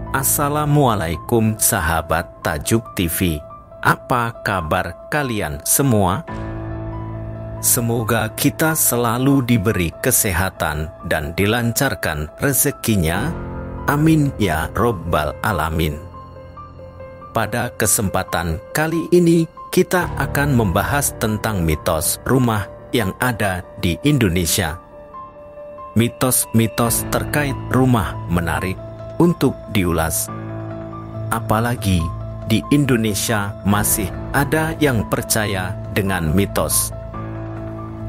Assalamualaikum sahabat Tajuk TV. Apa kabar kalian semua? Semoga kita selalu diberi kesehatan dan dilancarkan rezekinya. Amin ya Robbal Alamin. Pada kesempatan kali ini kita akan membahas tentang mitos rumah yang ada di Indonesia. Mitos-mitos terkait rumah menarik untuk diulas. Apalagi di Indonesia masih ada yang percaya dengan mitos.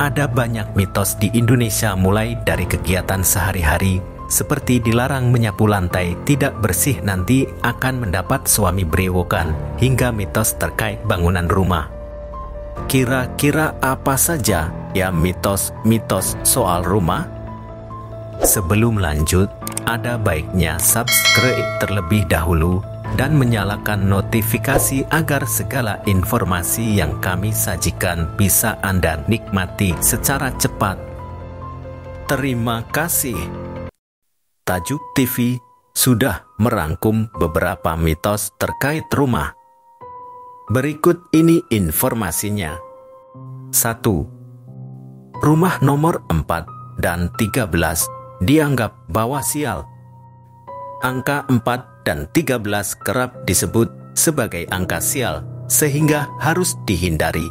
Ada banyak mitos di Indonesia, mulai dari kegiatan sehari-hari seperti dilarang menyapu lantai tidak bersih nanti akan mendapat suami berewokan, hingga mitos terkait bangunan rumah. Kira-kira apa saja ya mitos-mitos soal rumah? Sebelum lanjut, ada baiknya subscribe terlebih dahulu dan menyalakan notifikasi agar segala informasi yang kami sajikan bisa Anda nikmati secara cepat. Terima kasih. Tajuk TV sudah merangkum beberapa mitos terkait rumah. Berikut ini informasinya. 1. Rumah nomor 4 dan 13 dianggap bawa sial. Angka 4 dan 13 kerap disebut sebagai angka sial, sehingga harus dihindari.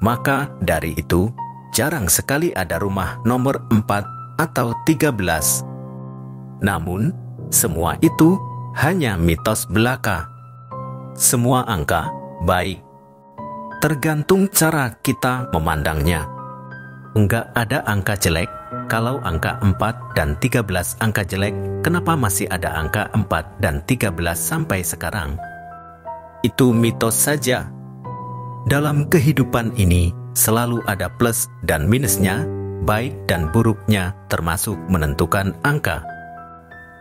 Maka dari itu, jarang sekali ada rumah nomor 4 atau 13. Namun, semua itu hanya mitos belaka. Semua angka baik, tergantung cara kita memandangnya. Enggak ada angka jelek. Kalau angka 4 dan 13 angka jelek, kenapa masih ada angka 4 dan 13 sampai sekarang? Itu mitos saja. Dalam kehidupan ini selalu ada plus dan minusnya, baik dan buruknya, termasuk menentukan angka.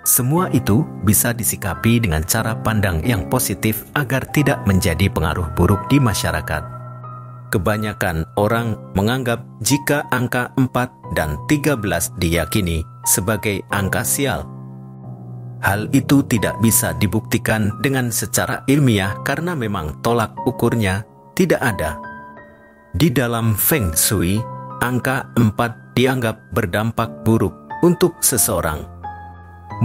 Semua itu bisa disikapi dengan cara pandang yang positif agar tidak menjadi pengaruh buruk di masyarakat. Kebanyakan orang menganggap jika angka 4 dan 13 diyakini sebagai angka sial. Hal itu tidak bisa dibuktikan dengan secara ilmiah karena memang tolak ukurnya tidak ada. Di dalam Feng Shui, angka 4 dianggap berdampak buruk untuk seseorang.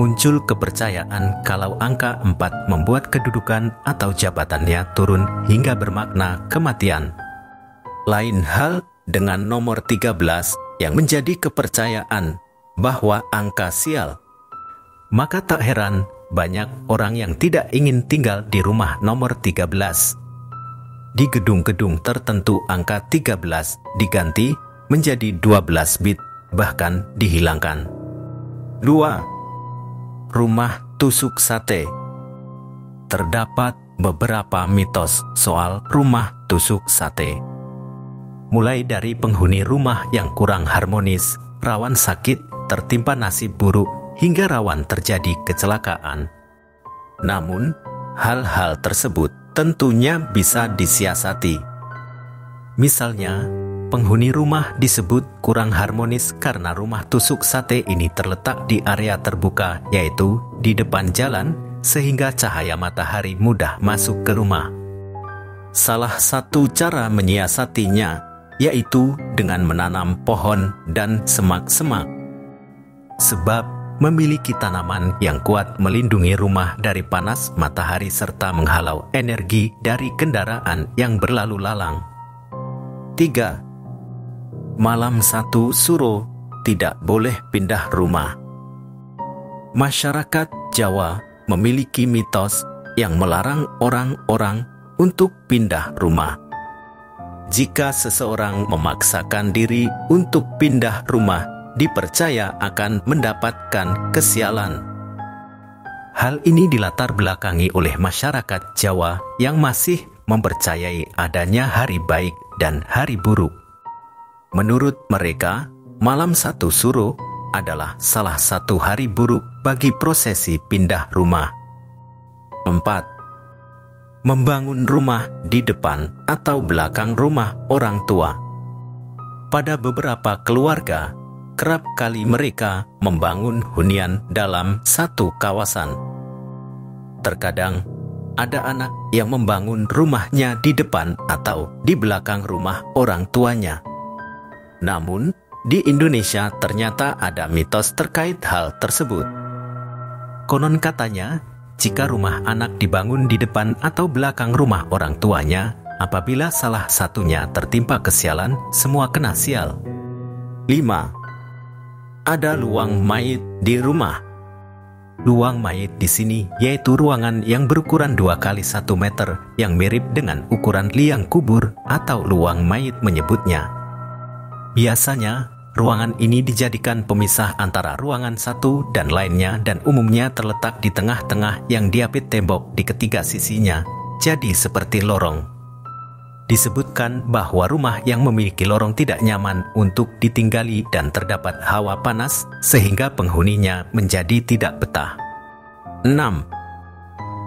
Muncul kepercayaan kalau angka 4 membuat kedudukan atau jabatannya turun hingga bermakna kematian. Lain hal dengan nomor 13 yang menjadi kepercayaan bahwa angka sial. Maka tak heran banyak orang yang tidak ingin tinggal di rumah nomor 13. Di gedung-gedung tertentu angka 13 diganti menjadi 12 bit, bahkan dihilangkan. 2. Rumah tusuk sate. Terdapat beberapa mitos soal rumah tusuk sate. Mulai dari penghuni rumah yang kurang harmonis, rawan sakit, tertimpa nasib buruk, hingga rawan terjadi kecelakaan. Namun, hal-hal tersebut tentunya bisa disiasati. Misalnya, penghuni rumah disebut kurang harmonis karena rumah tusuk sate ini terletak di area terbuka, yaitu di depan jalan, sehingga cahaya matahari mudah masuk ke rumah. Salah satu cara menyiasatinya yaitu dengan menanam pohon dan semak-semak. Sebab memiliki tanaman yang kuat melindungi rumah dari panas matahari serta menghalau energi dari kendaraan yang berlalu lalang. 3. Malam satu suro tidak boleh pindah rumah. Masyarakat Jawa memiliki mitos yang melarang orang-orang untuk pindah rumah. Jika seseorang memaksakan diri untuk pindah rumah, dipercaya akan mendapatkan kesialan. Hal ini dilatar belakangi oleh masyarakat Jawa yang masih mempercayai adanya hari baik dan hari buruk. Menurut mereka, malam satu suro adalah salah satu hari buruk bagi prosesi pindah rumah. 4. Membangun rumah di depan atau belakang rumah orang tua. Pada beberapa keluarga, kerap kali mereka membangun hunian dalam satu kawasan. Terkadang ada anak yang membangun rumahnya di depan atau di belakang rumah orang tuanya. Namun, di Indonesia ternyata ada mitos terkait hal tersebut. Konon katanya, jika rumah anak dibangun di depan atau belakang rumah orang tuanya, apabila salah satunya tertimpa kesialan, semua kena sial. 5. Ada luang mayit di rumah. Luang mayit di sini yaitu ruangan yang berukuran 2 kali 1 meter yang mirip dengan ukuran liang kubur atau luang mayit menyebutnya. Biasanya, ruangan ini dijadikan pemisah antara ruangan satu dan lainnya dan umumnya terletak di tengah-tengah yang diapit tembok di ketiga sisinya, jadi seperti lorong. Disebutkan bahwa rumah yang memiliki lorong tidak nyaman untuk ditinggali dan terdapat hawa panas sehingga penghuninya menjadi tidak betah. 6.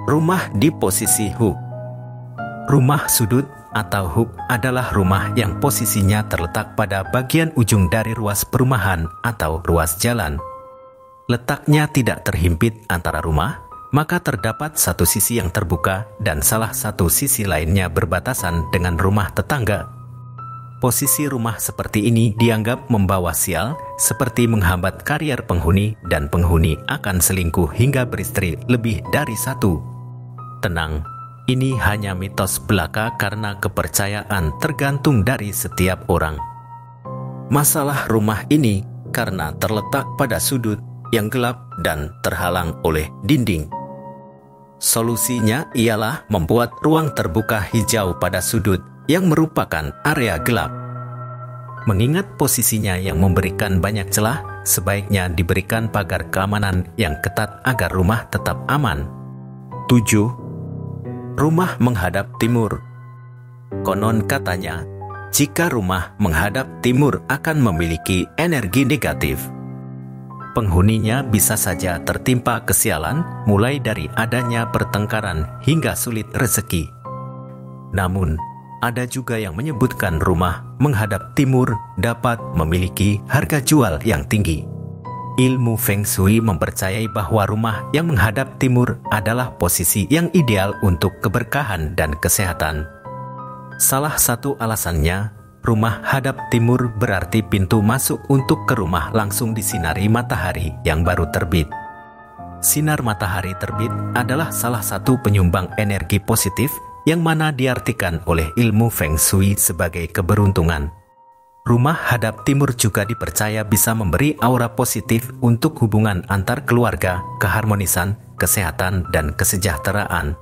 Rumah di posisi hook. Rumah sudut atau hook adalah rumah yang posisinya terletak pada bagian ujung dari ruas perumahan atau ruas jalan. Letaknya tidak terhimpit antara rumah, maka terdapat satu sisi yang terbuka dan salah satu sisi lainnya berbatasan dengan rumah tetangga. Posisi rumah seperti ini dianggap membawa sial, seperti menghambat karier penghuni dan penghuni akan selingkuh hingga beristri lebih dari satu. Tenang, ini hanya mitos belaka karena kepercayaan tergantung dari setiap orang. Masalah rumah ini karena terletak pada sudut yang gelap dan terhalang oleh dinding. Solusinya ialah membuat ruang terbuka hijau pada sudut yang merupakan area gelap. Mengingat posisinya yang memberikan banyak celah, sebaiknya diberikan pagar keamanan yang ketat agar rumah tetap aman. 7. Rumah menghadap timur. Konon katanya, jika rumah menghadap timur akan memiliki energi negatif. Penghuninya bisa saja tertimpa kesialan, mulai dari adanya pertengkaran hingga sulit rezeki. Namun, ada juga yang menyebutkan rumah menghadap timur dapat memiliki harga jual yang tinggi. Ilmu Feng Shui mempercayai bahwa rumah yang menghadap timur adalah posisi yang ideal untuk keberkahan dan kesehatan. Salah satu alasannya, rumah hadap timur berarti pintu masuk untuk ke rumah langsung disinari matahari yang baru terbit. Sinar matahari terbit adalah salah satu penyumbang energi positif yang mana diartikan oleh ilmu Feng Shui sebagai keberuntungan. Rumah hadap timur juga dipercaya bisa memberi aura positif untuk hubungan antar keluarga, keharmonisan, kesehatan, dan kesejahteraan.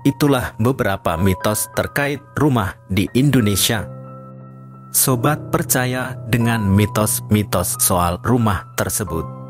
Itulah beberapa mitos terkait rumah di Indonesia. Sobat percaya dengan mitos-mitos soal rumah tersebut?